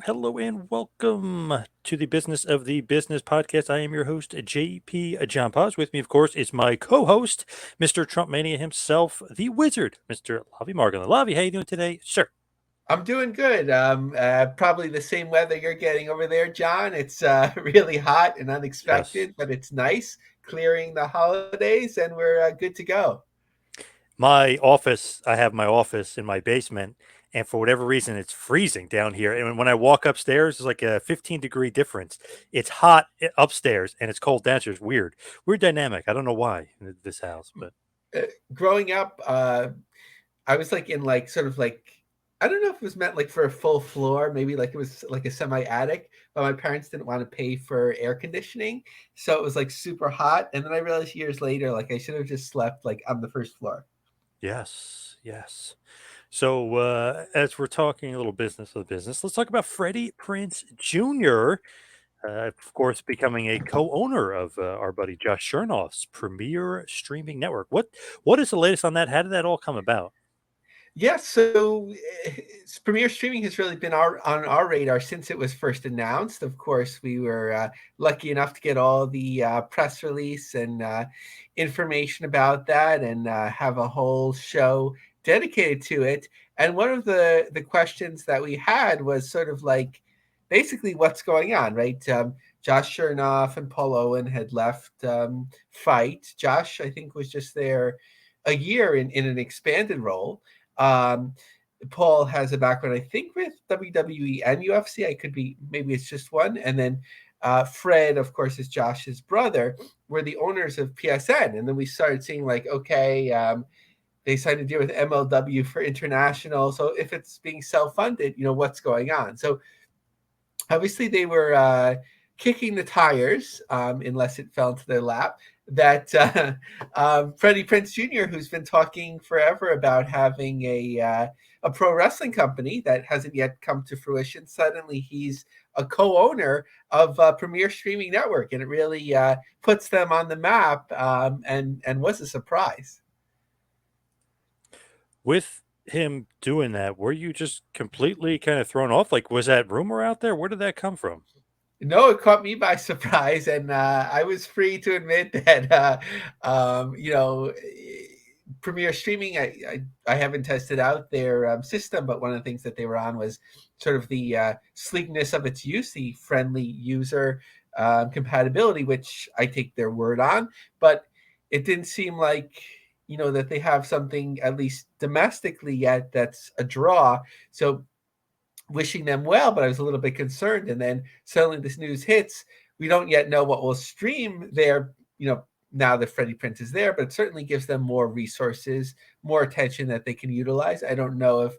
Hello and welcome to the Business of the Business podcast. I am your host, JP John Paz. With me, of course, is my co-host, Mr. Trump Mania himself, the wizard, Mr. Lavi Margan. Lavi, how you doing today, sir? I'm doing good. Probably the same weather you're getting over there, John. It's really hot and Yes. unexpected, but it's nice, clearing the holidays, and we're good to go. I have my office in my basement, and for whatever reason, it's freezing down here. And when I walk upstairs, it's like a 15-degree difference. It's hot upstairs and it's cold downstairs. Weird dynamic. I don't know why in this house, but Uh, Growing up, I was like in like sort of like I don't know if it was meant like for a full floor, maybe like it was like a semi attic, but my parents didn't want to pay for air conditioning, so it was like super hot. And then I realized years later, like I should have just slept like on the first floor. yes, yes. So, as we're talking a little business of the business, let's talk about Freddie Prince Jr., of course, becoming a co-owner of our buddy Josh Chernoff's premier streaming network. What is the latest on that? How did that all come about? Yes, so Premiere Streaming has really been on our radar since it was first announced. Of course, we were lucky enough to get all the press release and information about that, and have a whole show dedicated to it. And one of the questions that we had was sort of like, basically, what's going on, right? Josh Chernoff and Paul Owen had left Fight. Josh, I think, was just there a year in an expanded role. um, Paul has a background, I think, with WWE and UFC. I could be, maybe it's just one. And then Fred, of course, is Josh's brother. Were the owners of PSN, and then we started seeing like, okay, they signed a deal with MLW for international. So if it's being self-funded, what's going on? So obviously they were kicking the tires, unless it fell into their lap. That Freddie Prince Jr., who's been talking forever about having a pro wrestling company that hasn't yet come to fruition, suddenly he's a co-owner of Premier Streaming Network, and it really puts them on the map, and was a surprise. With him doing that, were you just completely kind of thrown off? Like, was that rumor out there? Where did that come from? No, it caught me by surprise, and I was free to admit that Premiere Streaming. I haven't tested out their system, but one of the things that they were on was sort of the sleekness of its use, the friendly user compatibility, which I take their word on. But it didn't seem like that they have something at least domestically yet that's a draw. So wishing them well, but I was a little bit concerned. And then suddenly this news hits. We don't yet know what will stream there, now that Freddie Prince is there, but it certainly gives them more resources, more attention that they can utilize. I don't know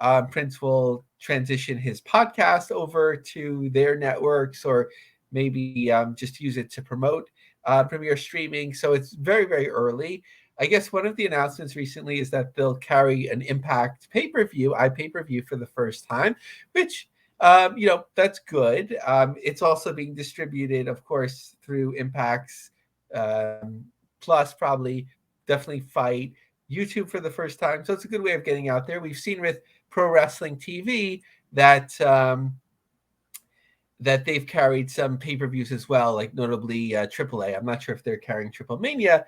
if Prince will transition his podcast over to their networks, or maybe just use it to promote Premiere Streaming. So it's very, very early. I guess one of the announcements recently is that they'll carry an Impact iPay-per-view for the first time, which that's good. It's also being distributed, of course, through Impact's Plus, probably, definitely Fight, YouTube for the first time. So it's a good way of getting out there. We've seen with Pro Wrestling TV that they've carried some pay-per-views as well, like notably AAA. I'm not sure if they're carrying Triple Mania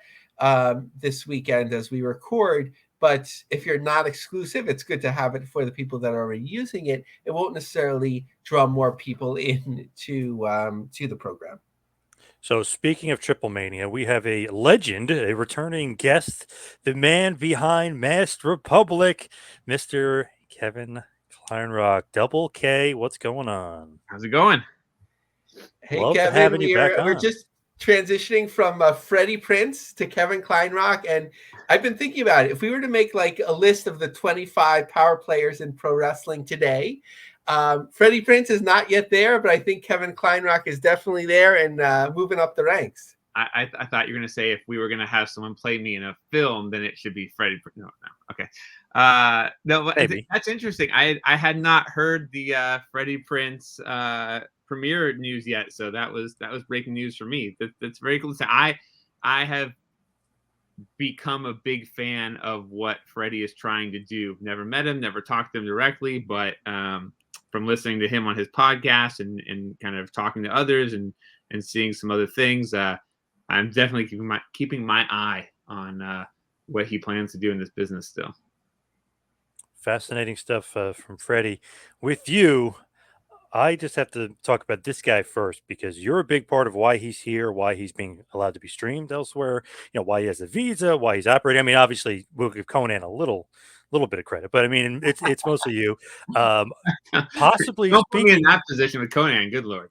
this weekend as we record, but if you're not exclusive, it's good to have it for the people that are already using it. It won't necessarily draw more people in to the program. So, speaking of Triple Mania, we have a legend, a returning guest, the man behind Masked Republic, Mr. Kevin Kleinrock. Double K, what's going on? How's it going? Hey, Love Kevin, having you back we're on. just transitioning from Freddie Prince to Kevin Kleinrock, and I've been thinking about it. If we were to make like a list of the 25 power players in pro wrestling today, Freddie Prince is not yet there, but I think Kevin Kleinrock is definitely there and moving up the ranks. I thought you were gonna say if we were gonna have someone play me in a film, then it should be Freddie. No, no, okay. No, but Maybe. that's interesting. I had not heard the Freddie Prince premiere news yet, so that was breaking news for me. That's very cool to say. I have become a big fan of what Freddie is trying to do. Never met him, never talked to him directly, but from listening to him on his podcast and kind of talking to others and seeing some other things, I'm definitely keeping my eye on what he plans to do in this business still. Fascinating stuff from Freddie. With you, I just have to talk about this guy first because you're a big part of why he's here, why he's being allowed to be streamed elsewhere, why he has a visa, why he's operating. I mean, obviously, we'll give Conan a little bit of credit, but I mean, it's mostly you. Um, possibly Don't put me in speaking, that position with Conan. Good Lord.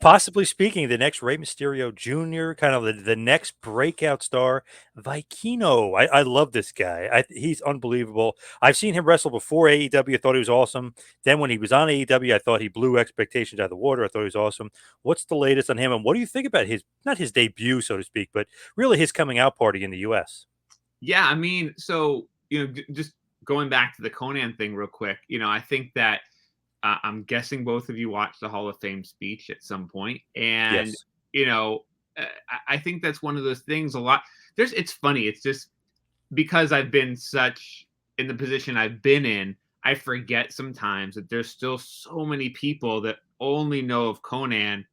possibly speaking, the next Rey Mysterio Jr., kind of the next breakout star, Vikino. I love this guy. He's unbelievable. I've seen him wrestle before AEW. I thought he was awesome. Then when he was on AEW, I thought he blew expectations out of the water. I thought he was awesome. What's the latest on him, and what do you think about his not his debut, so to speak, but really his coming out party in the U.S.? Yeah, I mean, so just going back to the Conan thing real quick. I think that I'm guessing both of you watched the Hall of Fame speech at some point, and Yes. you know, I think that's one of those things. A lot. It's funny. It's just because I've been such in the position I've been in, I forget sometimes that there's still so many people that only know of Conan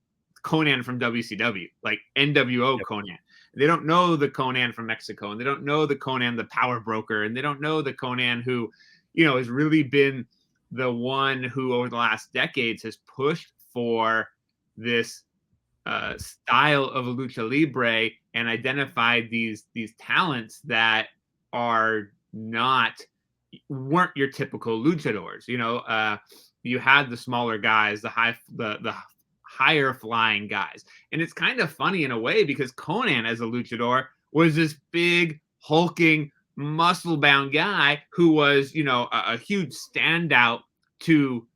from WCW, like NWO Yep. Conan. They don't know the Conan from Mexico, and they don't know the Conan, the power broker, and they don't know the Conan who, has really been the one who over the last decades has pushed for this style of a lucha libre and identified these talents that are not weren't your typical luchadors. You had the smaller guys, the higher flying guys, and it's kind of funny in a way because Conan as a luchador was this big hulking muscle bound guy who was a huge standout to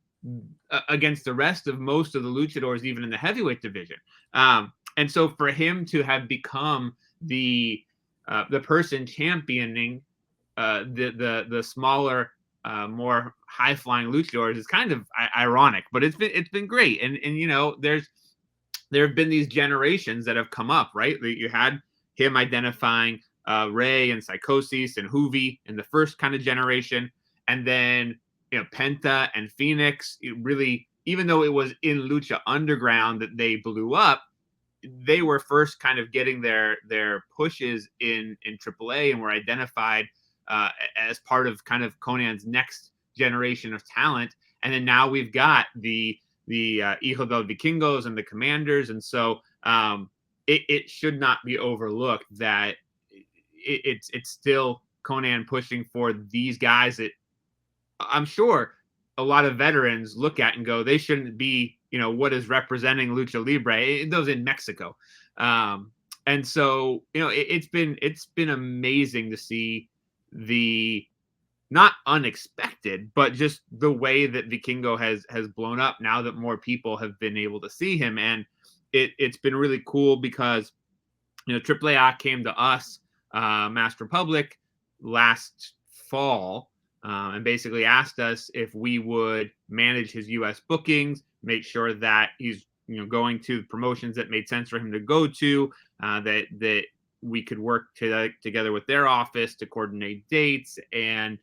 against the rest of most of the luchadors, even in the heavyweight division. And so for him to have become the person championing the smaller, more high flying luchadors is kind of ironic, but it's been great. And there have been these generations that have come up, right? You had him identifying Ray and Psychosis and Hoovy in the first kind of generation, and then Penta and Phoenix. It really, even though it was in Lucha Underground that they blew up, they were first kind of getting their pushes in AAA and were identified as part of kind of Conan's next generation of talent. And then now we've got the Hijo del Vikingos and the Commanders, and so it should not be overlooked that it's still Conan pushing for these guys that I'm sure a lot of veterans look at and go, they shouldn't be, what is representing Lucha Libre, those in Mexico. And so, it's been amazing to see the not unexpected, but just the way that Vikingo has blown up now that more people have been able to see him. And it's been really cool because, AAA came to us, Master Republic, last fall, and basically asked us if we would manage his U.S. bookings, make sure that he's going to promotions that made sense for him to go to, that we could work together with their office to coordinate dates. And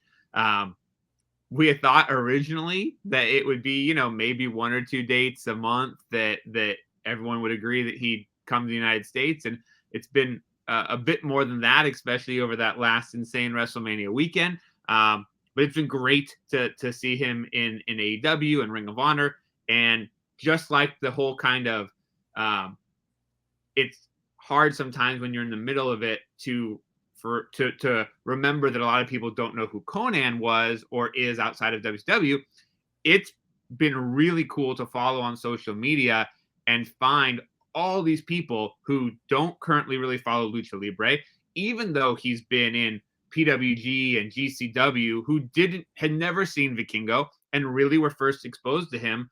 we had thought originally that it would be maybe 1 or 2 dates a month that everyone would agree that he'd come to the United States, and it's been a bit more than that, especially over that last insane WrestleMania weekend. But it's been great to see him in AEW and Ring of Honor. And just like the whole kind of, it's hard sometimes when you're in the middle of it to remember that a lot of people don't know who Conan was or is outside of WCW. It's been really cool to follow on social media and find all these people who don't currently really follow Lucha Libre, even though he's been in PWG and GCW, who had never seen Vikingo and really were first exposed to him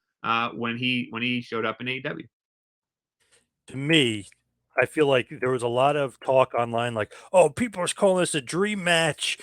when he showed up in AEW. To me, I feel like there was a lot of talk online, like, "Oh, people are calling this a dream match.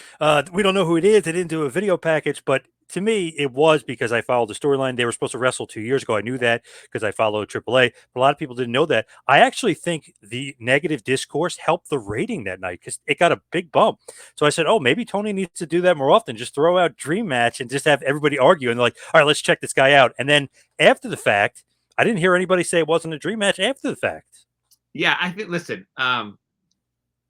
We don't know who it is. They didn't do a video package." But to me, it was because I followed the storyline. They were supposed to wrestle 2 years ago. I knew that because I followed AAA, but a lot of people didn't know that. I actually think the negative discourse helped the rating that night because it got a big bump. So I said, oh, maybe Tony needs to do that more often. Just throw out Dream Match and just have everybody argue. And they're like, all right, let's check this guy out. And then after the fact, I didn't hear anybody say it wasn't a dream match after the fact. Yeah, I think. Listen,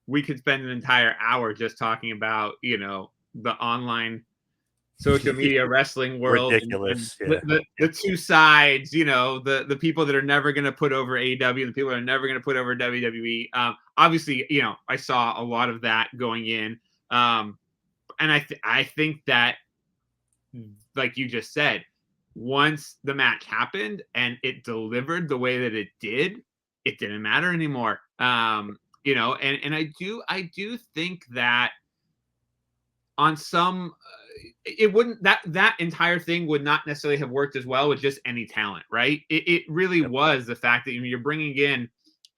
we could spend an entire hour just talking about the online social media wrestling world and Ridiculous. Yeah. the two sides. The people that are never going to put over AEW, the people that are never going to put over WWE. Obviously, I saw a lot of that going in, and I think that, like you just said, once the match happened and it delivered the way that it did, it didn't matter anymore. And I do think that on some it wouldn't that entire thing would not necessarily have worked as well with just any talent, right? It really Yep. was the fact that you're bringing in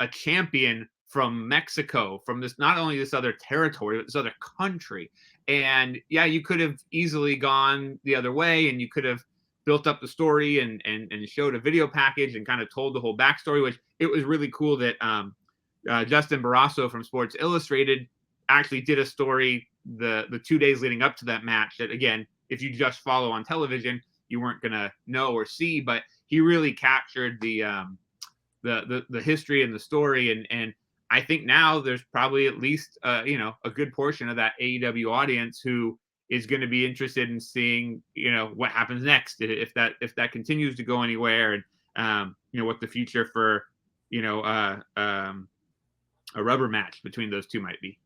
a champion from Mexico, from this, not only this other territory but this other country. And yeah, you could have easily gone the other way, and you could have built up the story and showed a video package and kind of told the whole backstory, which it was really cool that Justin Barrasso from Sports Illustrated actually did a story the 2 days leading up to that match that, again, if you just follow on television, you weren't gonna know or see. But he really captured the history and the story, and I think now there's probably at least a good portion of that AEW audience who is going to be interested in seeing what happens next, if that continues to go anywhere, and what the future for a rubber match between those two might be.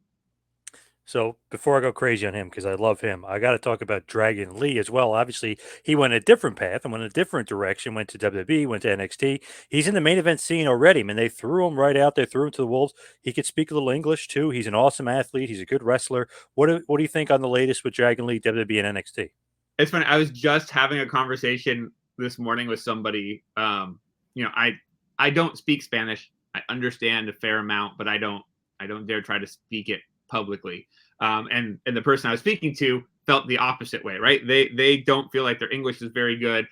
So before I go crazy on him, because I love him, I got to talk about Dragon Lee as well. Obviously, he went a different path and went a different direction. Went to WWE, went to NXT. He's in the main event scene already. I mean, they threw him right out there, threw him to the wolves. He could speak a little English too. He's an awesome athlete. He's a good wrestler. What do you think on the latest with Dragon Lee, WWE, and NXT? It's funny. I was just having a conversation this morning with somebody. I don't speak Spanish. I understand a fair amount, but I don't dare try to speak it publicly. And the person I was speaking to felt the opposite way, right? They don't feel like their English is very good.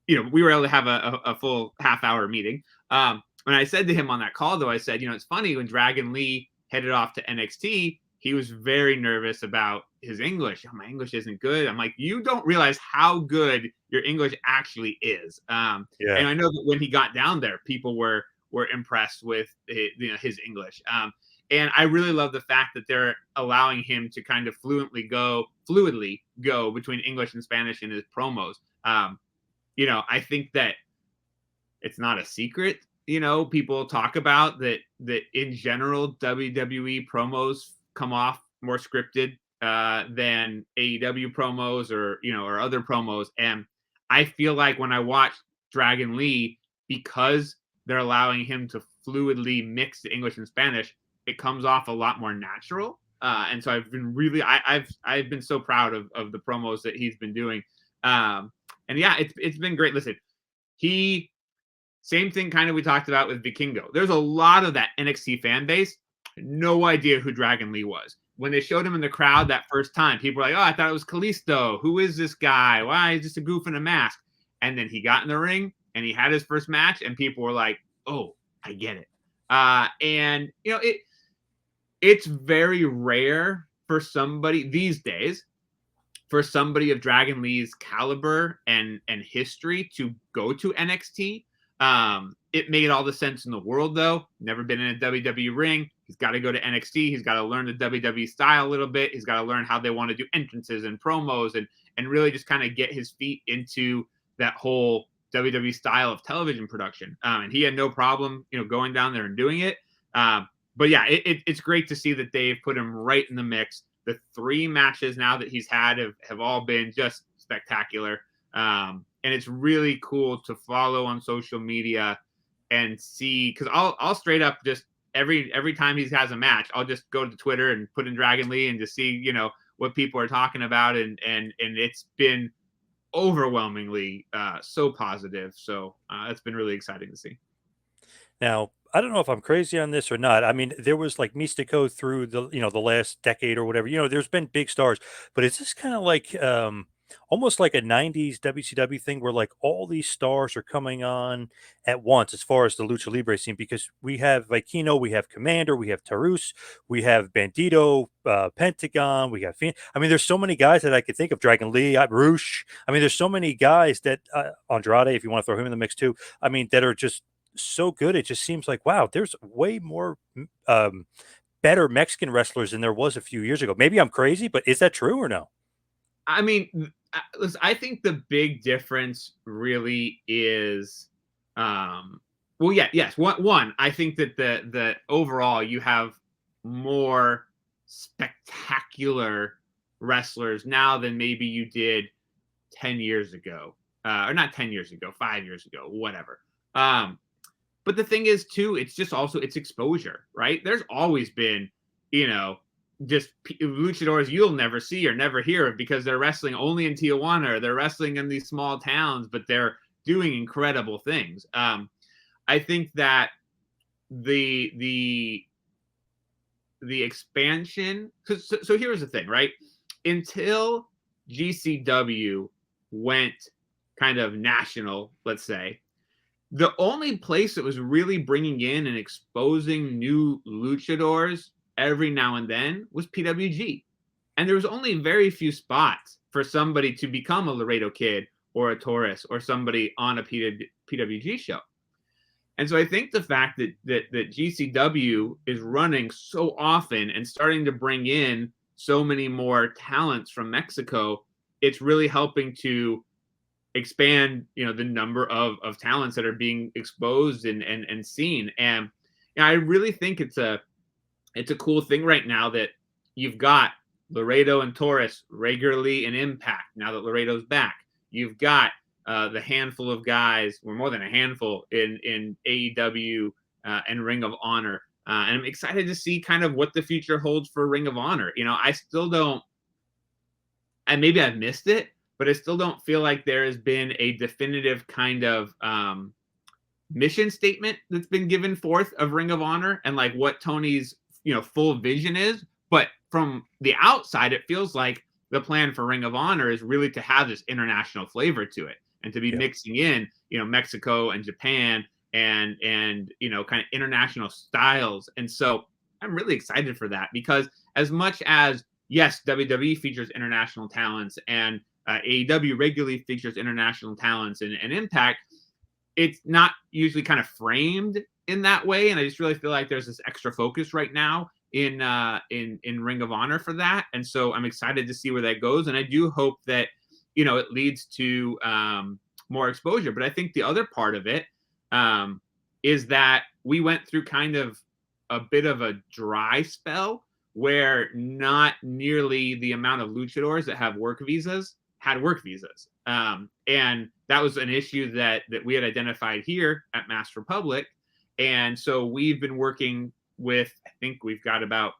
We were able to have a full half-hour meeting. And I said to him on that call, though, I said, it's funny, when Dragon Lee headed off to NXT, he was very nervous about his English. Oh, my English isn't good. I'm like, you don't realize how good your English actually is. Yeah. And I know that when he got down there, people were impressed with his English. And I really love the fact that they're allowing him to kind of fluidly go between English and Spanish in his promos. I think that it's not a secret. People talk about that in general, WWE promos come off more scripted than AEW promos or other promos. And I feel like when I watch Dragon Lee, because they're allowing him to fluidly mix the English and Spanish, it comes off a lot more natural. And so I've been really, I've been so proud of the promos that he's been doing. And yeah, it's been great. Listen, same thing kind of we talked about with Vikingo. There's a lot of that NXT fan base, no idea who Dragon Lee was. When they showed him in the crowd that first time, people were like, oh, I thought it was Kalisto. Who is this guy? Why is just a goof in a mask? And then he got in the ring and he had his first match, and people were like, oh, I get it. And it's very rare for somebody these days, for somebody of Dragon Lee's caliber and history to go to NXT. It made all the sense in the world, though. Never been in a WWE ring. He's got to go to NXT. He's got to learn the WWE style a little bit. He's got to learn how they want to do entrances and promos and really just kind of get his feet into that whole WWE style of television production. And he had no problem, going down there and doing it. But yeah, it's great to see that they've put him right in the mix. The 3 matches now that he's had have all been just spectacular. And it's really cool to follow on social media and see, because I'll straight up just every time he has a match, I'll just go to Twitter and put in Dragon Lee and just see what people are talking about, and it's been overwhelmingly so positive. So it's been really exciting to see. Now, I don't know if I'm crazy on this or not. I mean, there was like Mystico through the last decade or whatever. There's been big stars, but is this kind of like almost like a 90s WCW thing where like all these stars are coming on at once as far as the Lucha Libre scene because we have Vikino, we have Commander, we have Tarus, we have Bandito, Pentagon, we got Fiend. I mean, there's so many guys that I could think of. Dragon Lee, Roosh. I mean, there's so many guys that Andrade, if you want to throw him in the mix too. I mean, that are just so good. It just seems like wow, there's way more better Mexican wrestlers than there was a few years ago. Maybe I'm crazy, but is that true or no? I mean, listen, I think the big difference really is, well, yeah, yes. One, I think that the overall you have more spectacular wrestlers now than maybe you did 10 years ago, or not 10 years ago, 5 years ago, whatever. But the thing is, too, it's just also it's exposure, right? There's always been, you know, just luchadors you'll never see or never hear of because they're wrestling only in Tijuana or they're wrestling in these small towns, but they're doing incredible things. I think that the expansion. So here's the thing, right? Until GCW went kind of national, let's say, the only place that was really bringing in and exposing new luchadors every now and then was PWG. And there was only very few spots for somebody to become a Laredo Kid or a Taurus or somebody on a PWG show. And so I think the fact that GCW is running so often and starting to bring in so many more talents from Mexico, it's really helping to expand, the number of talents that are being exposed and seen. And I really think it's a cool thing right now that you've got Laredo and Taurus regularly in Impact now that Laredo's back. You've got the handful of guys, or more than a handful, in AEW and Ring of Honor. And I'm excited to see kind of what the future holds for Ring of Honor. I still don't, and maybe I've missed it, but I still don't feel like there has been a definitive kind of mission statement that's been given forth of Ring of Honor and like what Tony's full vision is. But from the outside, it feels like the plan for Ring of Honor is really to have this international flavor to it and to be mixing in Mexico and Japan and kind of international styles. And so I'm really excited for that because as much as yes, WWE features international talents and AEW regularly features international talents and Impact, it's not usually kind of framed in that way. And I just really feel like there's this extra focus right now in Ring of Honor for that. And so I'm excited to see where that goes. And I do hope that, it leads to more exposure. But I think the other part of it is that we went through kind of a bit of a dry spell where not nearly the amount of luchadors that have work visas had work visas. And that was an issue that we had identified here at Mass Republic. And so we've been working with, I think we've got about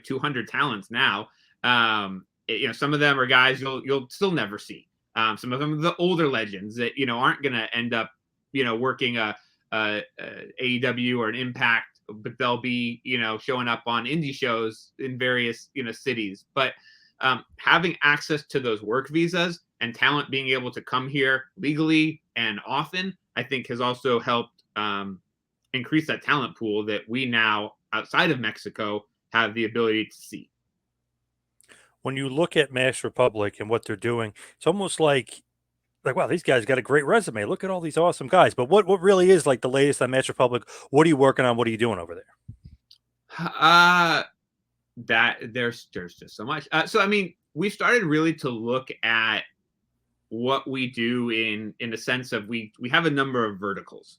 200 talents now. Some of them are guys you'll still never see. Some of them are the older legends that, aren't going to end up, working a AEW or an Impact, but they'll be, showing up on indie shows in various, cities. But having access to those work visas and talent being able to come here legally and often, I think has also helped increase that talent pool that we now outside of Mexico have the ability to see. When you look at Mass Republic and what they're doing, it's almost like wow, these guys got a great resume. Look at all these awesome guys. But what really is like the latest on Mass Republic? What are you working on? What are you doing over there? That there's just so much. So I mean, we started really to look at what we do in the sense of we have a number of verticals,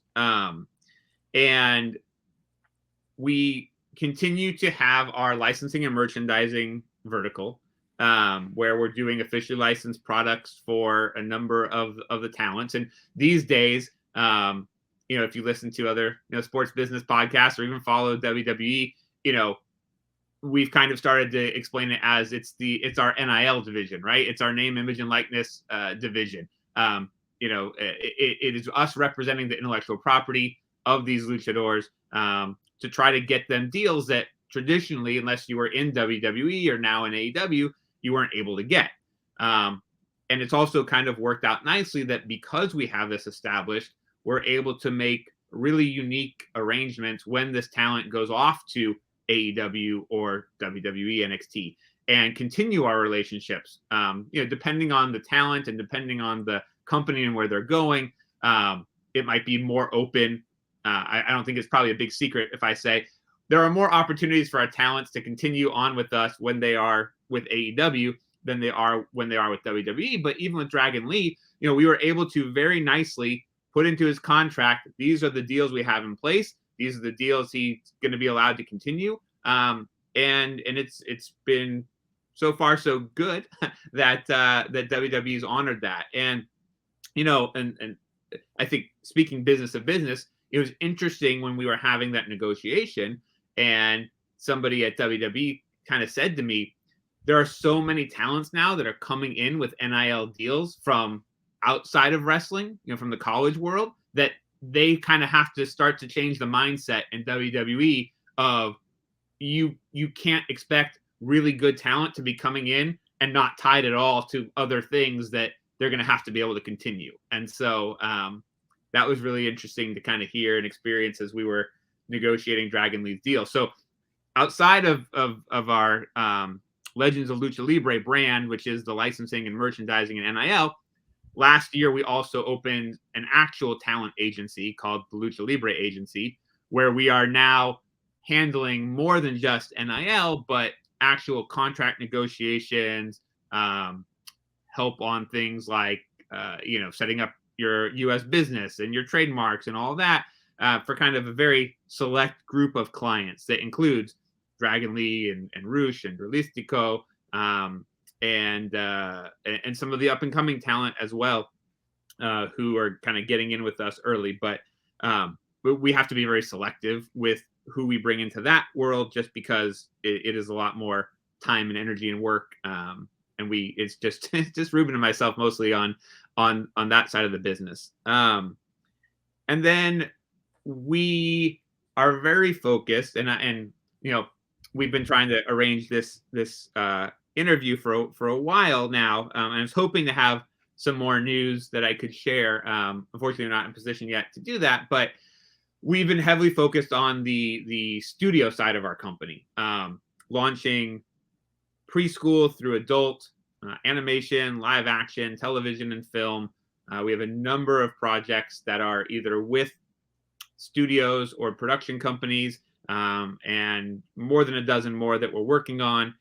and we continue to have our licensing and merchandising vertical, where we're doing officially licensed products for a number of the talents. And these days, if you listen to other sports business podcasts or even follow WWE, we've kind of started to explain it as it's our NIL division, right? It's our name, image, and likeness division. It is us representing the intellectual property of these luchadors to try to get them deals that traditionally, unless you were in WWE or now in AEW, you weren't able to get. and it's also kind of worked out nicely that because we have this established, we're able to make really unique arrangements when this talent goes off to AEW or WWE NXT and continue our relationships. Depending on the talent and depending on the company and where they're going, it might be more open. I don't think it's probably a big secret if I say there are more opportunities for our talents to continue on with us when they are with AEW than they are when they are with WWE. But even with Dragon Lee, we were able to very nicely put into his contract, these are the deals we have in place. These are the deals he's going to be allowed to continue. And it's been so far so good that WWE's honored that. And and I think, speaking business of business, it was interesting when we were having that negotiation, and somebody at WWE kind of said to me, there are so many talents now that are coming in with NIL deals from outside of wrestling, from the college world, that they kind of have to start to change the mindset in WWE of you can't expect really good talent to be coming in and not tied at all to other things that they're going to have to be able to continue. And so that was really interesting to kind of hear and experience as we were negotiating Dragon Lee's deal. So outside of our Legends of Lucha Libre brand, which is the licensing and merchandising and NIL, last year we also opened an actual talent agency called the Lucha Libre Agency, where we are now handling more than just NIL, but actual contract negotiations, help on things like, setting up your U.S. business and your trademarks and all that for kind of a very select group of clients that includes Dragon Lee and Roosh and Realistico, and some of the up and coming talent as well, who are kind of getting in with us early. But we have to be very selective with who we bring into that world, just because it is a lot more time and energy and work. It's just Ruben and myself mostly on that side of the business. And then we are very focused, and we've been trying to arrange this interview for a while now, and I was hoping to have some more news that I could share. Unfortunately, we're not in position yet to do that, but we've been heavily focused on the studio side of our company, launching preschool through adult, animation, live action, television, and film. We have a number of projects that are either with studios or production companies, and more than a dozen more that we're working on.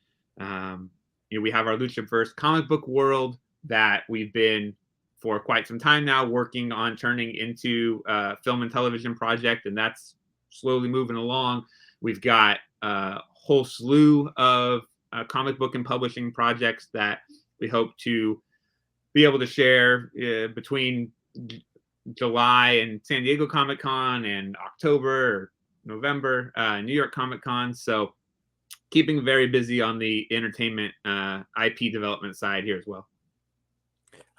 We have our Luchaverse comic book world that we've been, for quite some time now, working on turning into a film and television project, and that's slowly moving along. We've got a whole slew of comic book and publishing projects that we hope to be able to share between July and San Diego Comic-Con and October or November, New York Comic-Con. So keeping very busy on the entertainment IP development side here as well.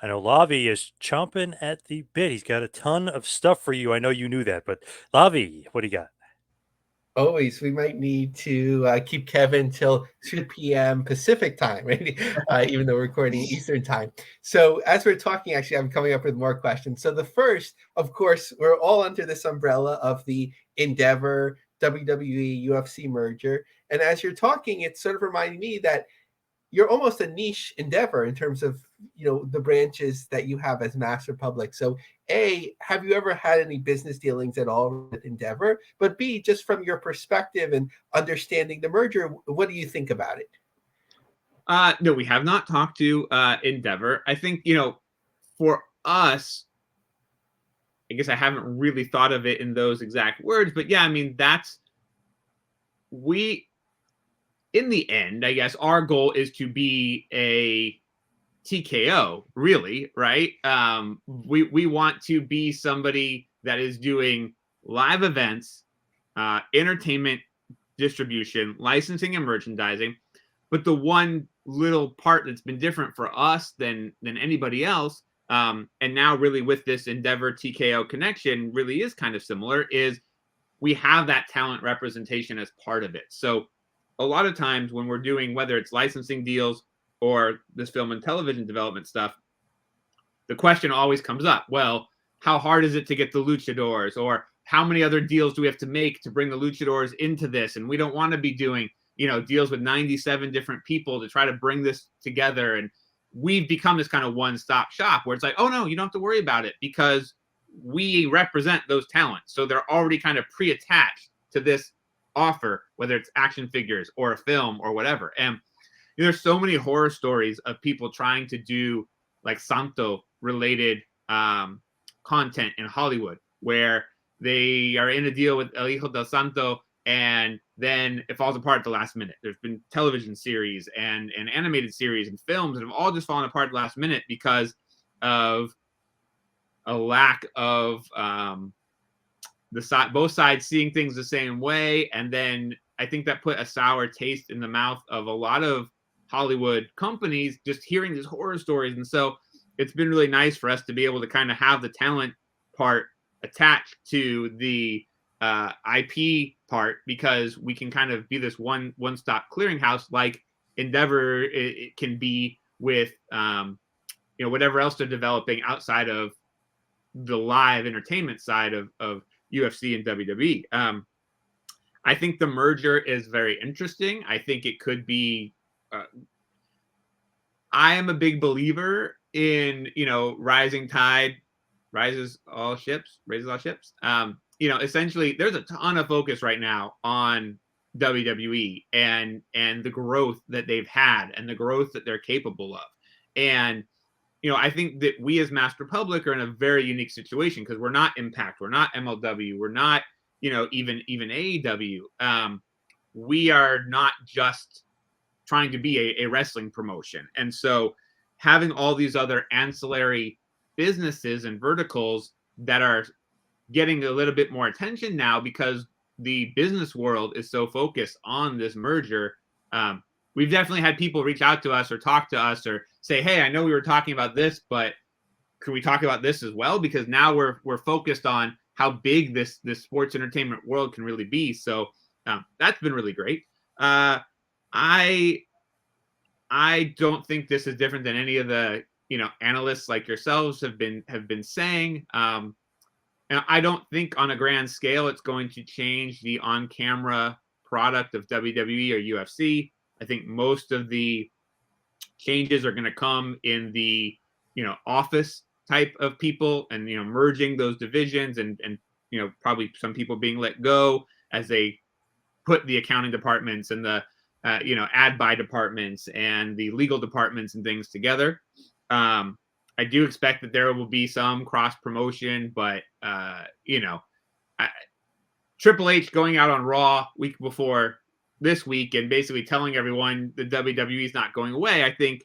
I know Lavi is chomping at the bit. He's got a ton of stuff for you. I know you knew that, but Lavi, what do you got? Always, we might need to keep Kevin till 2 p.m. Pacific time, right? Even though we're recording Eastern time. So as we're talking, actually, I'm coming up with more questions. So the first, of course, we're all under this umbrella of the Endeavor WWE UFC merger. And as you're talking, it's sort of reminding me that you're almost a niche endeavor in terms of the branches that you have as Master Public. So A, have you ever had any business dealings at all with Endeavor? But B, just from your perspective and understanding the merger, what do you think about it? No, we have not talked to Endeavor. I think, for us, I guess I haven't really thought of it in those exact words, but yeah, I mean, in the end, I guess our goal is to be a TKO, really, right? We want to be somebody that is doing live events, entertainment distribution, licensing, and merchandising. But the one little part that's been different for us than anybody else, and now really with this Endeavor TKO connection really is kind of similar, is we have that talent representation as part of it. So a lot of times when we're doing, whether it's licensing deals or this film and television development stuff, the question always comes up, well, how hard is it to get the luchadors, or how many other deals do we have to make to bring the luchadors into this? And we don't want to be doing, deals with 97 different people to try to bring this together. And we've become this kind of one-stop shop where it's like, oh no, you don't have to worry about it because we represent those talents. So they're already kind of pre-attached to this offer, whether it's action figures or a film or whatever. And there's so many horror stories of people trying to do like Santo related content in Hollywood, where they are in a deal with El Hijo del Santo and then it falls apart at the last minute. There's been television series and animated series and films that have all just fallen apart at the last minute because of a lack of both sides seeing things the same way. And then I think that put a sour taste in the mouth of a lot of Hollywood companies just hearing these horror stories. And so it's been really nice for us to be able to kind of have the talent part attached to the IP part, because we can kind of be this one-stop clearinghouse like Endeavor it can be with whatever else they're developing outside of the live entertainment side of UFC and WWE. I think the merger is very interesting. I think it could be I am a big believer in, rising tide raises all ships. Essentially there's a ton of focus right now on WWE and the growth that they've had and the growth that they're capable of. And, I think that we as Master Public are in a very unique situation because we're not Impact, we're not MLW, we're not, even AEW. We are not just trying to be a wrestling promotion. And so having all these other ancillary businesses and verticals that are getting a little bit more attention now because the business world is so focused on this merger. We've definitely had people reach out to us or talk to us or say, hey, I know we were talking about this, but can we talk about this as well? Because now we're focused on how big this sports entertainment world can really be. So that's been really great. I don't think this is different than any of the analysts like yourselves have been saying. And I don't think on a grand scale it's going to change the on-camera product of WWE or UFC. I think most of the changes are going to come in the office type of people and merging those divisions and probably some people being let go as they put the accounting departments and the ad buy departments and the legal departments and things together. I do expect that there will be some cross promotion, but Triple H going out on Raw week before this week and basically telling everyone the WWE is not going away. I think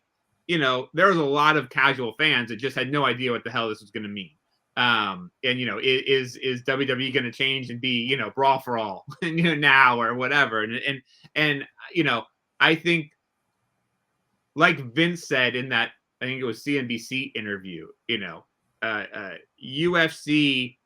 there was a lot of casual fans that just had no idea what the hell this was going to mean. And is WWE going to change and be Brawl for All now or whatever? And I think like Vince said in that, I think it was CNBC interview, UFC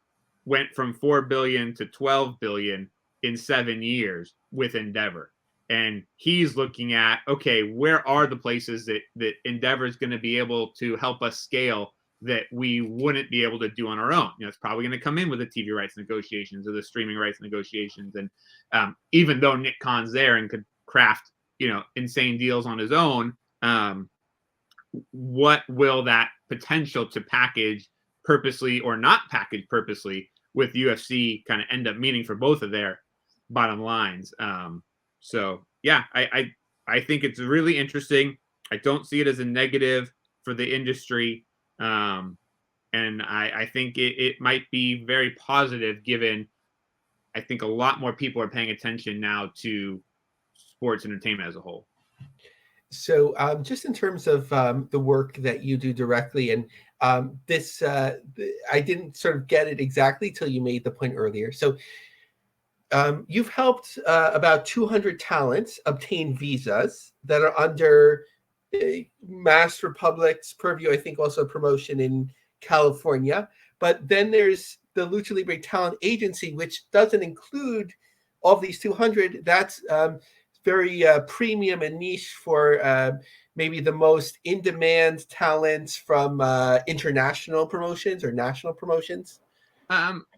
went from 4 billion to 12 billion in 7 years with Endeavor. And he's looking at, okay, where are the places that Endeavor is going to be able to help us scale that we wouldn't be able to do on our own? It's probably going to come in with the TV rights negotiations or the streaming rights negotiations. And even though Nick Khan's there and could craft, insane deals on his own, what will that potential to package purposely or not package purposely with UFC kind of end up meaning for both of their bottom lines? So yeah, I think it's really interesting. I don't see it as a negative for the industry. And I think it might be very positive given I think a lot more people are paying attention now to sports entertainment as a whole. So just in terms of the work that you do directly, and this, I didn't sort of get it exactly till you made the point earlier. So you've helped about 200 talents obtain visas that are under Master Public's purview, I think also promotion in California. But then there's the Lucha Libre Talent Agency, which doesn't include all of these 200. That's very premium and niche for maybe the most in-demand talents from international promotions or national promotions?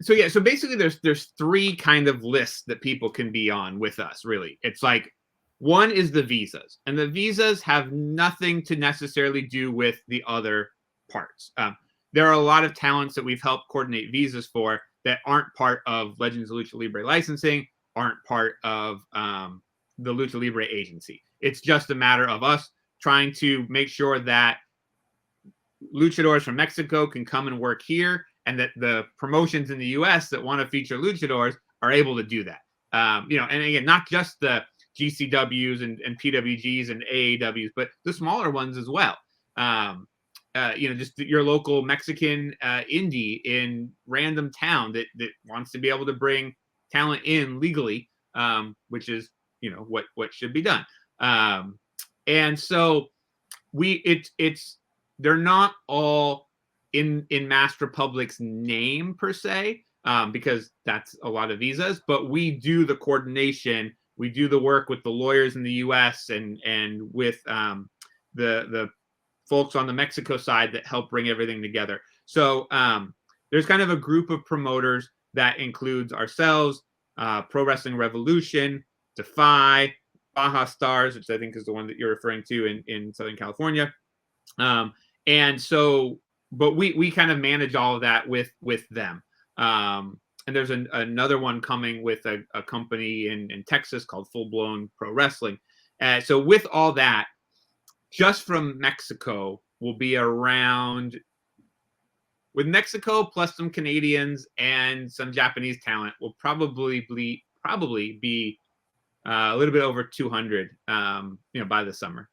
So basically there's three kind of lists that people can be on with us, really. It's like, one is the visas, and the visas have nothing to necessarily do with the other parts. There are a lot of talents that we've helped coordinate visas for that aren't part of Legends of Lucha Libre licensing, aren't part of the Lucha Libre agency. It's just a matter of us trying to make sure that luchadors from Mexico can come and work here, and that the promotions in the U.S. that want to feature luchadors are able to do that. And again, not just the GCWs and PWGs and AAWs, but the smaller ones as well. Just your local Mexican indie in random town that wants to be able to bring talent in legally, which is what should be done. And so they're not all in Mass Republic's name per se, because that's a lot of visas, but we do the coordination, we do the work with the lawyers in the US and with the folks on the Mexico side that help bring everything together. So there's kind of a group of promoters that includes ourselves, Pro Wrestling Revolution, Defy, Baja Stars, which I think is the one that you're referring to in Southern California. And so, but we kind of manage all of that with them. And there's another one coming with a company in Texas called Full Blown Pro Wrestling. So with all that, just from Mexico will be around, with Mexico plus some Canadians and some Japanese talent, will probably be a little bit over 200, by the summer.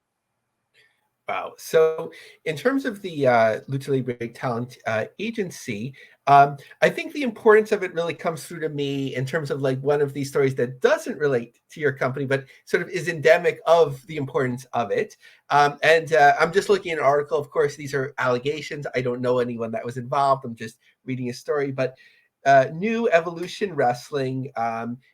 Wow. So in terms of the Lucha Libre Talent Agency, I think the importance of it really comes through to me in terms of like one of these stories that doesn't relate to your company, but sort of is endemic of the importance of it. And I'm just looking at an article. Of course, these are allegations. I don't know anyone that was involved. I'm just reading a story. But New Evolution Wrestling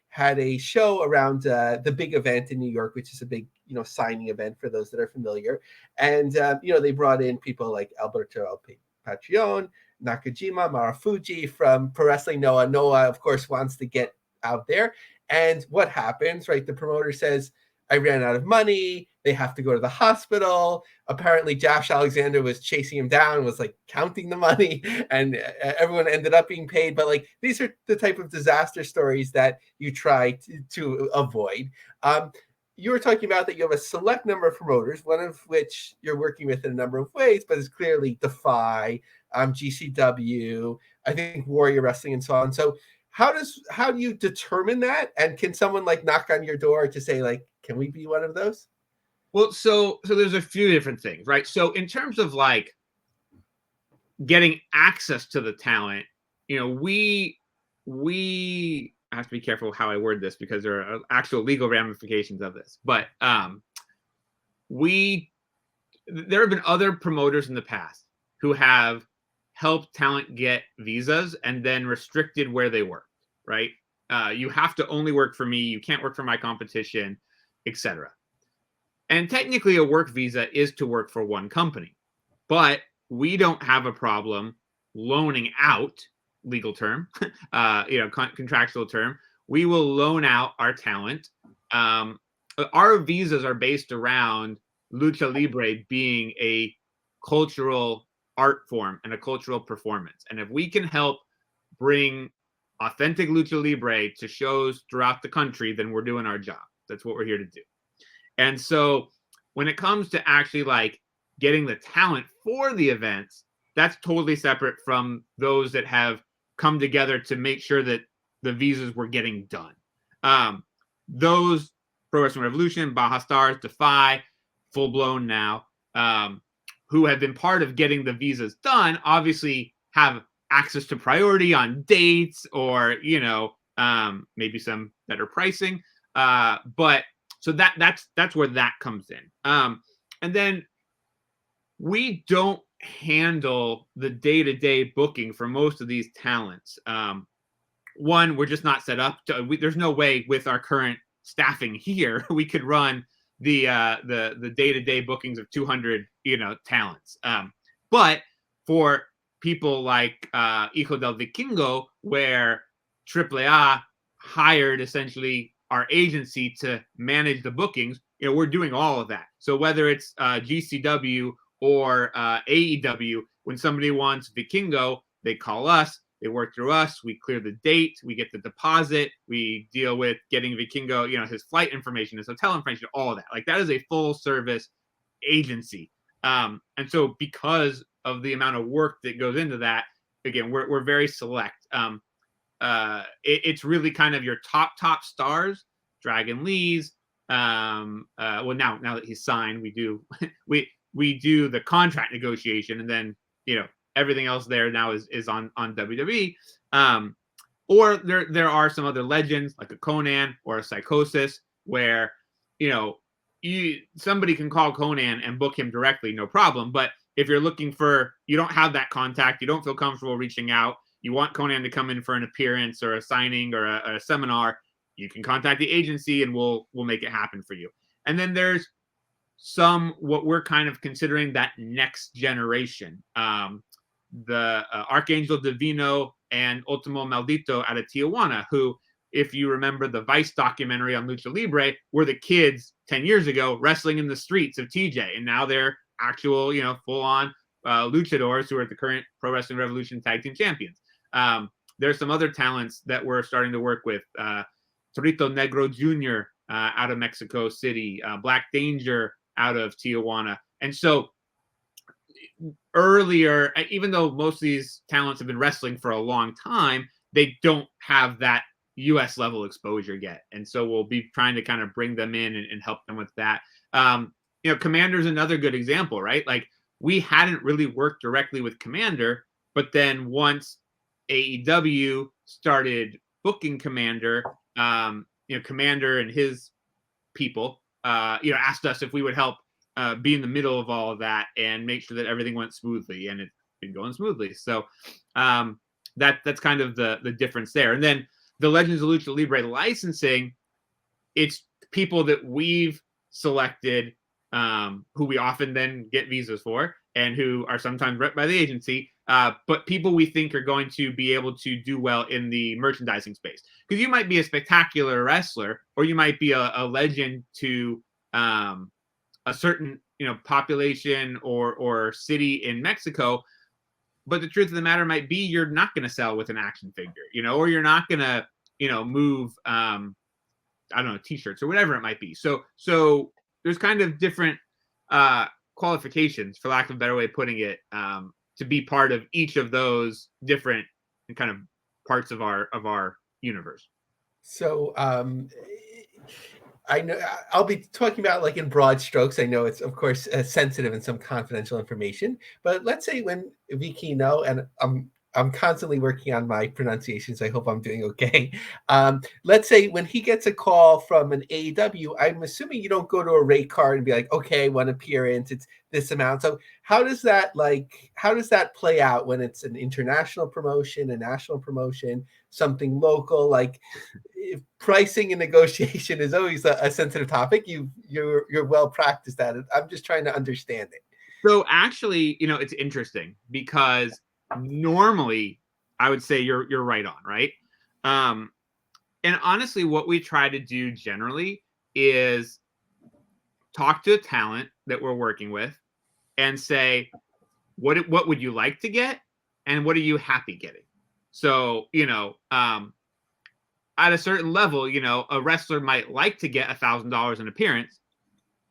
had a show around the big event in New York, which is a big, signing event for those that are familiar. And, they brought in people like Alberto El Patron, Nakajima, Marufuji from Pro Wrestling Noah. Noah, of course, wants to get out there. And what happens, right? The promoter says, I ran out of money. They have to go to the hospital. Apparently, Josh Alexander was chasing him down, was like counting the money, and everyone ended up being paid. But like these are the type of disaster stories that you try to avoid. You were talking about that you have a select number of promoters, one of which you're working with in a number of ways, but it's clearly Defy, GCW, I think Warrior Wrestling, and so on. So how do you determine that? And can someone like knock on your door to say like, can we be one of those? Well, so there's a few different things, right? So in terms of like getting access to the talent, we I have to be careful how I word this because there are actual legal ramifications of this. But there have been other promoters in the past who have helped talent get visas and then restricted where they work, right? You have to only work for me. You can't work for my competition, etc. And technically a work visa is to work for one company, but we don't have a problem loaning out, legal term, contractual term. We will loan out our talent. Our visas are based around Lucha Libre being a cultural art form and a cultural performance. And if we can help bring authentic Lucha Libre to shows throughout the country, then we're doing our job. That's what we're here to do. And so when it comes to actually like getting the talent for the events, that's totally separate from those that have come together to make sure that the visas were getting done. Those Pro Wrestling Revolution, Baja Stars, Defy, Full Blown now, who have been part of getting the visas done, obviously have access to priority on dates or, maybe some better pricing. But so that's where that comes in. And then we don't handle the day-to-day booking for most of these talents. One, we're just not set up. There's no way with our current staffing here we could run the day-to-day bookings of 200 talents. But for people like Hijo del Vikingo, where AAA hired essentially our agency to manage the bookings, we're doing all of that. So whether it's GCW or AEW, when somebody wants Vikingo, they call us. They work through us. We clear the date. We get the deposit. We deal with getting Vikingo, his flight information, his hotel information, all of that. Like, that is a full service agency. And so because of the amount of work that goes into that, again, we're very select. It's really kind of your top stars, Dragon Lee's. Well, now that he's signed, we do we do the contract negotiation, and then everything else there now is on WWE. Or there are some other legends like a Conan or a Psychosis where somebody can call Conan and book him directly, no problem. But if you're looking for, you don't have that contact, you don't feel comfortable reaching out, you want Conan to come in for an appearance or a signing or a seminar, you can contact the agency and we'll make it happen for you. And then there's some, what we're kind of considering that next generation. The Archangel Divino and Ultimo Maldito out of Tijuana, who, if you remember the Vice documentary on Lucha Libre, were the kids 10 years ago wrestling in the streets of TJ. And now they're actual, full-on luchadors who are the current Pro Wrestling Revolution Tag Team Champions. There's some other talents that we're starting to work with. Torito Negro Jr. Out of Mexico City, Black Danger out of Tijuana. And so earlier, even though most of these talents have been wrestling for a long time, they don't have that US level exposure yet. And so we'll be trying to kind of bring them in and help them with that. Commander's another good example, right? Like, we hadn't really worked directly with Commander, but then once AEW started booking Commander, Commander and his people, asked us if we would help be in the middle of all of that and make sure that everything went smoothly, and it's been going smoothly. So that's kind of the difference there. And then the Legends of Lucha Libre licensing, it's people that we've selected, who we often then get visas for, and who are sometimes rep by the agency, but people we think are going to be able to do well in the merchandising space. Because you might be a spectacular wrestler, or you might be a legend to a certain population or city in Mexico, but the truth of the matter might be you're not going to sell with an action figure, or you're not going to move I don't know, t-shirts or whatever it might be. So there's kind of different qualifications, for lack of a better way of putting it, to be part of each of those different kind of parts of our universe. So I know I'll be talking about, like, in broad strokes. I know it's, of course, sensitive and some confidential information, but let's say when Vikino, and I'm constantly working on my pronunciations, I hope I'm doing okay. Let's say when he gets a call from an AEW, I'm assuming you don't go to a rate card and be like, okay, one appearance, it's this amount. So how does that play out when it's an international promotion, a national promotion, something local? Like, if pricing and negotiation is always a sensitive topic, you're well practiced at it. I'm just trying to understand it. So actually, it's interesting because normally I would say you're right on, right? And honestly, what we try to do generally is talk to a talent that we're working with and say, what would you like to get, and what are you happy getting? So at a certain level, a wrestler might like to get $1,000 an appearance,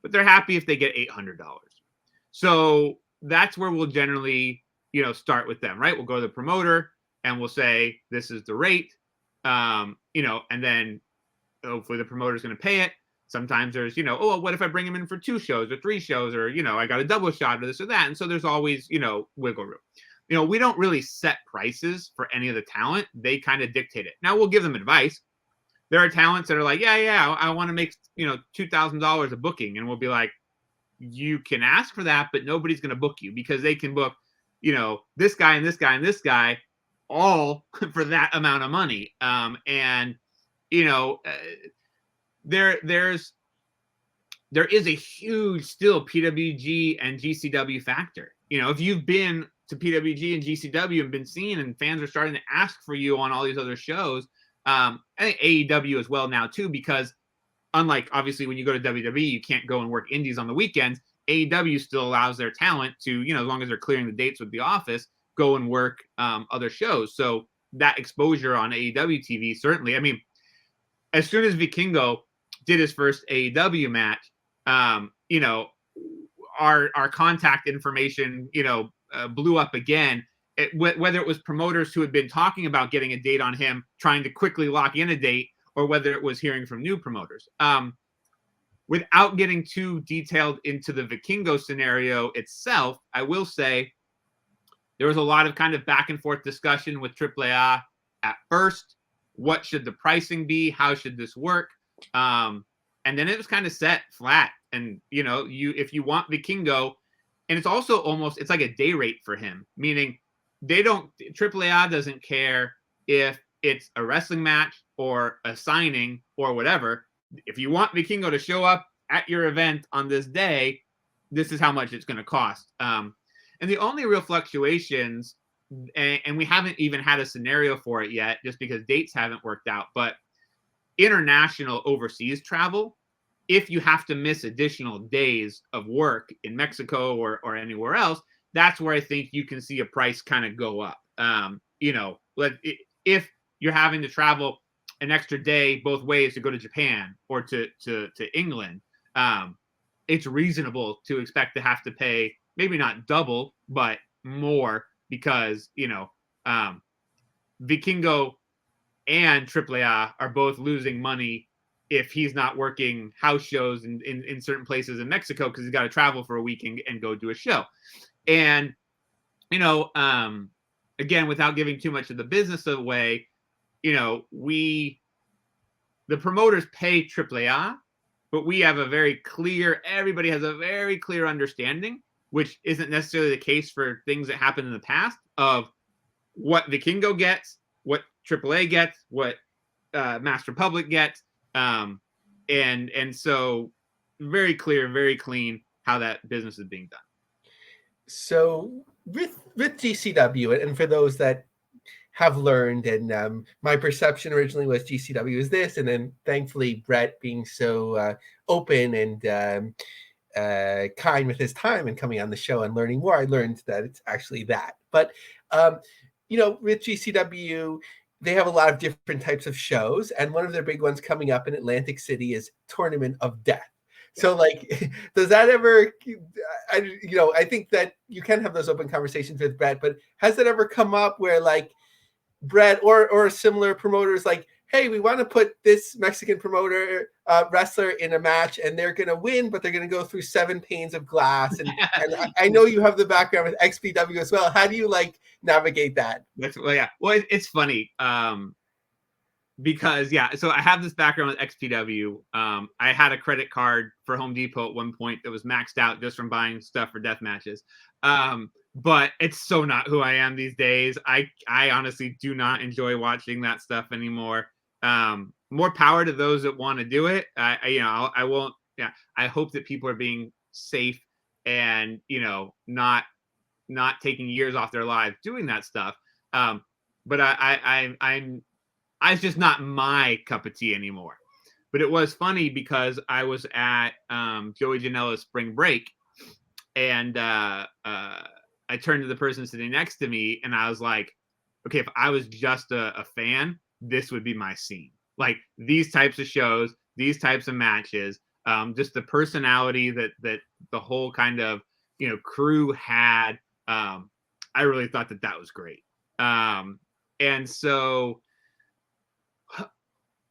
but they're happy if they get $800. So that's where we'll generally start with them, right? We'll go to the promoter and we'll say, this is the rate, and then hopefully the promoter's going to pay it. Sometimes there's, what if I bring him in for 2 shows or 3 shows, or, I got a double shot or this or that. And so there's always, wiggle room. We don't really set prices for any of the talent. They kind of dictate it. Now, we'll give them advice. There are talents that are like, yeah, I want to make, $2,000 a booking. And we'll be like, you can ask for that, but nobody's going to book you, because they can book, this guy and this guy and this guy all for that amount of money. There's there is a huge still PWG and GCW factor. You know, if you've been to PWG and GCW and been seen, and fans are starting to ask for you on all these other shows, I think AEW as well now too, because unlike obviously when you go to WWE, you can't go and work indies on the weekends. AEW still allows their talent to, you know, as long as they're clearing the dates with the office, go and work other shows. So that exposure on AEW TV, certainly. I mean, as soon as Vikingo did his first AEW match, you know, our contact information, you know, blew up again. Whether it was promoters who had been talking about getting a date on him, trying to quickly lock in a date, or whether it was hearing from new promoters. Without getting too detailed into the Vikingo scenario itself, I will say there was a lot of kind of back and forth discussion with AAA at first. What should the pricing be? How should this work? And then it was kind of set flat. And, you know, if you want Vikingo, and it's also almost, it's like a day rate for him, meaning AAA doesn't care if it's a wrestling match or a signing or whatever. If you want Vikingo to show up at your event on this day, this is how much it's going to cost. And the only real fluctuations, and we haven't even had a scenario for it yet, just because dates haven't worked out, but international overseas travel, if you have to miss additional days of work in Mexico or anywhere else, that's where I think you can see a price kind of go up. You know, if you're having to travel an extra day both ways to go to Japan or to England, it's reasonable to expect to have to pay maybe not double, but more, because, you know, Vikingo and AAA are both losing money if he's not working house shows in certain places in Mexico, because he's got to travel for a week and go do a show. And, you know, again, without giving too much of the business away, you know, the promoters pay AAA, but we have everybody has a very clear understanding, which isn't necessarily the case for things that happened in the past, of what Vikingo gets, what AAA gets, what Master Public gets. And so very clear, very clean how that business is being done. So with GCW, and for those that have learned, and my perception originally was GCW is this, and then thankfully Brett being so open and kind with his time and coming on the show and learning more, I learned that it's actually that. But you know, with GCW, they have a lot of different types of shows, and one of their big ones coming up in Atlantic City is Tournament of Death. So, like, does that ever, I think that you can have those open conversations with Brett, but has that ever come up where, like, Brett or similar promoters, like, hey, we want to put this Mexican promoter wrestler in a match, and they're going to win, but they're going to go through 7 panes of glass. And I know you have the background with XPW as well. How do you, like, navigate that? Well, it's funny. Because so I have this background with XPW. I had a credit card for Home Depot at one point that was maxed out just from buying stuff for death matches. But it's so not who I am these days. I honestly do not enjoy watching that stuff anymore. More power to those that want to do it. I won't. Yeah, I hope that people are being safe and, you know, not taking years off their lives doing that stuff. But it's just not my cup of tea anymore. But it was funny because I was at Joey Janela's spring break, and I turned to the person sitting next to me, and I was like, okay, if I was just a fan, this would be my scene. Like, these types of shows, these types of matches, just the personality that the whole kind of, you know, crew had. I really thought that was great. And so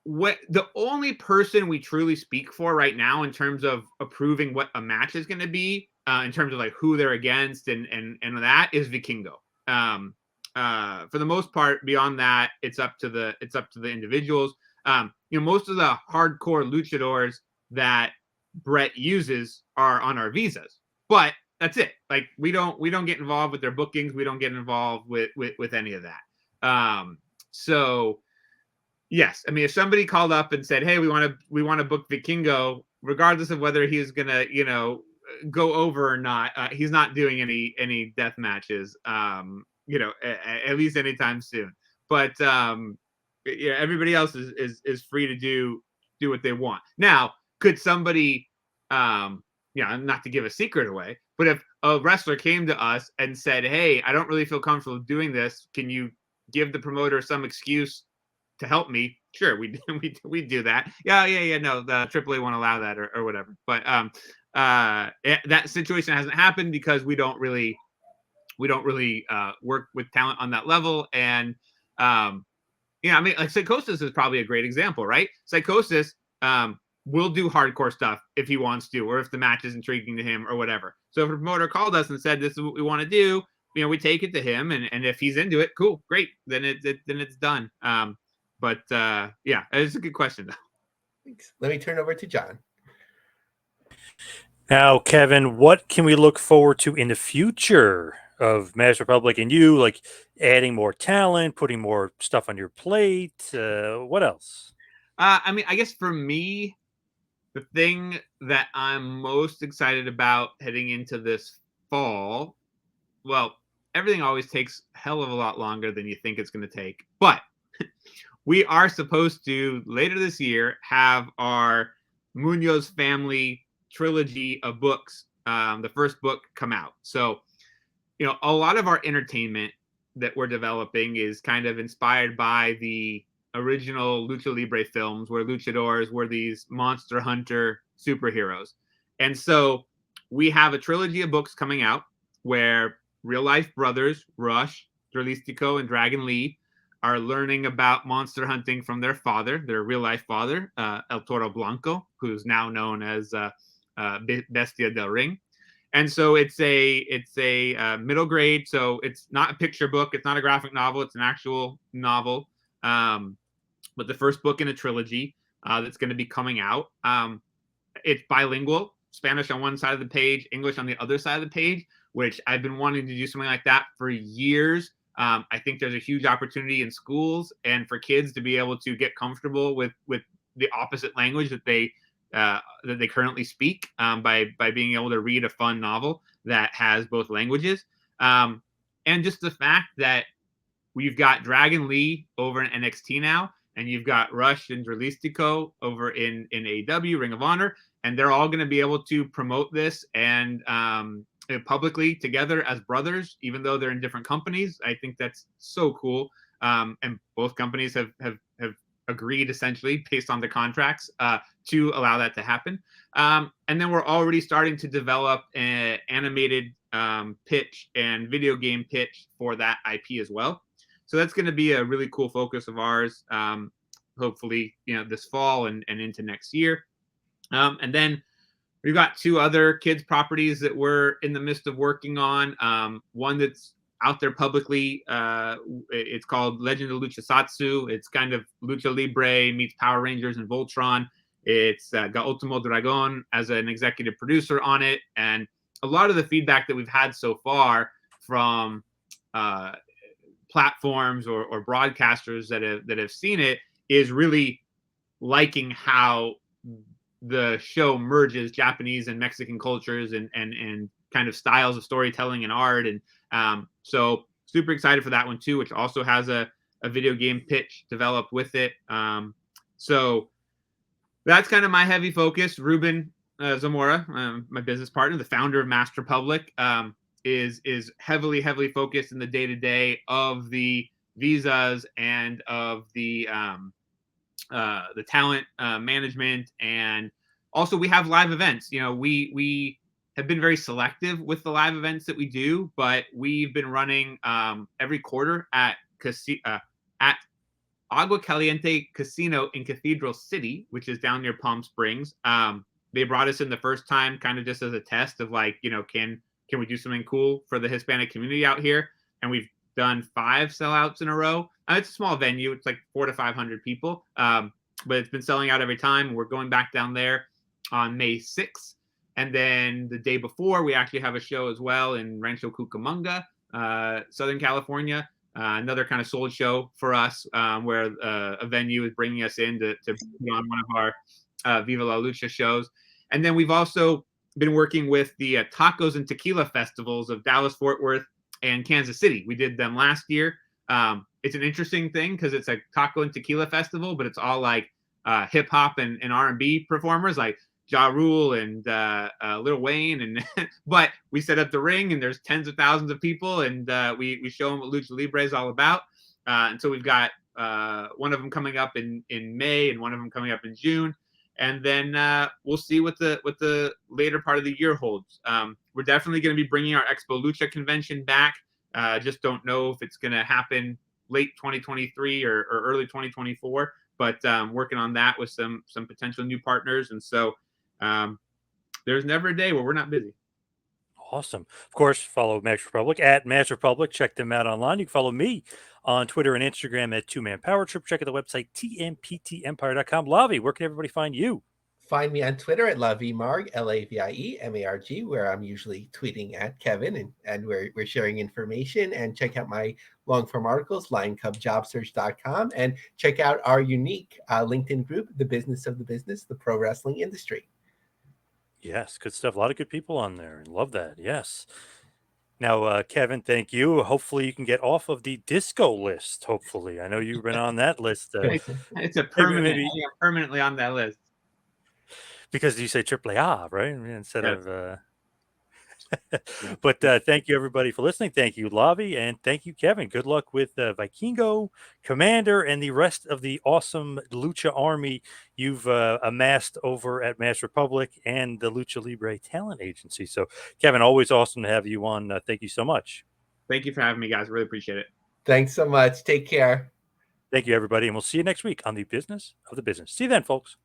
the only person we truly speak for right now in terms of approving what a match is going to be, in terms of like who they're against and that, is Vikingo. For the most part, beyond that, it's up to the individuals. Most of the hardcore luchadors that Brett uses are on our visas, but that's it. Like, we don't get involved with their bookings. We don't get involved with any of that. So yes, I mean, if somebody called up and said, "Hey, we want to book Vikingo," regardless of whether he's gonna, go over or not, he's not doing any death matches, at least anytime soon. But yeah, everybody else is free to do what they want. Now, could somebody, not to give a secret away, but if a wrestler came to us and said, "Hey, I don't really feel comfortable doing this. Can you give the promoter some excuse to help me?" Sure, we do that. Yeah. No, the AAA won't allow that or whatever. But that situation hasn't happened because we don't really work with talent on that level. And I mean, like Psychosis is probably a great example, right? Psychosis will do hardcore stuff if he wants to, or if the match is intriguing to him or whatever. So if a promoter called us and said, "This is what we want to do," we take it to him, and if he's into it, cool, great, then it's done. But yeah, it's a good question though. Thanks. Let me turn over to John. Now, Kevin, what can we look forward to in the future of Master Republic and you, like adding more talent, putting more stuff on your plate? What else? I mean, I guess for me, the thing that I'm most excited about heading into this fall, well, everything always takes a hell of a lot longer than you think it's going to take. But we are supposed to, later this year, have our Munoz family trilogy of books, the first book, come out. So, a lot of our entertainment that we're developing is kind of inspired by the original Lucha Libre films, where luchadors were these monster hunter superheroes. And so we have a trilogy of books coming out where real life brothers, Rush, Dralistico, and Dragon Lee, are learning about monster hunting from their father, their real life father, El Toro Blanco, who's now known as Bestia del Ring. And so it's a middle grade. So it's not a picture book. It's not a graphic novel. It's an actual novel. But the first book in a trilogy that's going to be coming out. It's bilingual, Spanish on one side of the page, English on the other side of the page, which I've been wanting to do something like that for years. I think there's a huge opportunity in schools and for kids to be able to get comfortable with the opposite language that they currently speak, by being able to read a fun novel that has both languages. And just the fact that we've got Dragon Lee over in NXT now, and you've got Rush and Dralistico over in AEW, Ring of Honor, and they're all going to be able to promote this and publicly together as brothers, even though they're in different companies. I think that's so cool. And both companies have agreed, essentially based on the contracts, to allow that to happen. And then we're already starting to develop an animated pitch and video game pitch for that IP as well. So that's going to be a really cool focus of ours, hopefully, this fall and into next year. And then we've got two other kids properties that we're in the midst of working on. One that's out there publicly. It's called Legend of Luchasatsu. It's kind of Lucha Libre meets Power Rangers and Voltron. It's got Ultimo Dragon as an executive producer on it. And a lot of the feedback that we've had so far from platforms or broadcasters that have seen it is really liking how the show merges Japanese and Mexican cultures and kind of styles of storytelling and art. And so super excited for that one too, which also has a video game pitch developed with it. So that's kind of my heavy focus. Ruben Zamora, my business partner, the founder of Master Public, is heavily focused in the day-to-day of the visas and of the talent management. And also we have live events. We have been very selective with the live events that we do, but we've been running every quarter at Agua Caliente Casino in Cathedral City, which is down near Palm Springs. They brought us in the first time kind of just as a test of like, can we do something cool for the Hispanic community out here? And we've done 5 sellouts in a row. It's a small venue. It's like 400 to 500 people. But it's been selling out every time. We're going back down there on May 6th. And then the day before, we actually have a show as well in Rancho Cucamonga, Southern California. Another kind of sold show for us, where a venue is bringing us in to put on one of our Viva La Lucha shows. And then we've also been working with the tacos and tequila festivals of Dallas, Fort Worth, and Kansas City. We did them last year. It's an interesting thing because it's a taco and tequila festival, but it's all like hip hop and R&B performers like Ja Rule and Lil Wayne, and but we set up the ring and there's tens of thousands of people, and we show them what Lucha Libre is all about. And so we've got one of them coming up in May and one of them coming up in June, and then we'll see what the later part of the year holds. We're definitely going to be bringing our Expo Lucha convention back. Just don't know if it's going to happen late 2023 or early 2024, but working on that with some potential new partners. And so there's never a day where we're not busy. Awesome. Of course, follow Match Republic at Match Republic. Check them out online. You can follow me on Twitter and Instagram at Two Man Power Trip. Check out the website tmptempire.com. Lavi, where can everybody find you? Find me on Twitter at LavieMarg, LavieMarg, where I'm usually tweeting at Kevin, and we're sharing information. And check out my long form articles, LionCubJobSearch.com, and check out our unique LinkedIn group, The Business of the Business, the pro wrestling industry. Yes, good stuff. A lot of good people on there. Love that. Yes. Now, Kevin, thank you. Hopefully, you can get off of the disco list. Hopefully, I know you've been on that list. It's a permanent. maybe I am permanently on that list because you say AAA, right? Instead yes. of. But thank you, everybody, for listening. Thank you, Lavi, and thank you, Kevin. Good luck with Vikingo, Commander, and the rest of the awesome Lucha army you've amassed over at Match Republic and the Lucha Libre Talent Agency. So, Kevin, always awesome to have you on. Thank you so much. Thank you for having me, guys. Really appreciate it. Thanks so much. Take care. Thank you, everybody, and we'll see you next week on the Business of the Business. See you then, folks.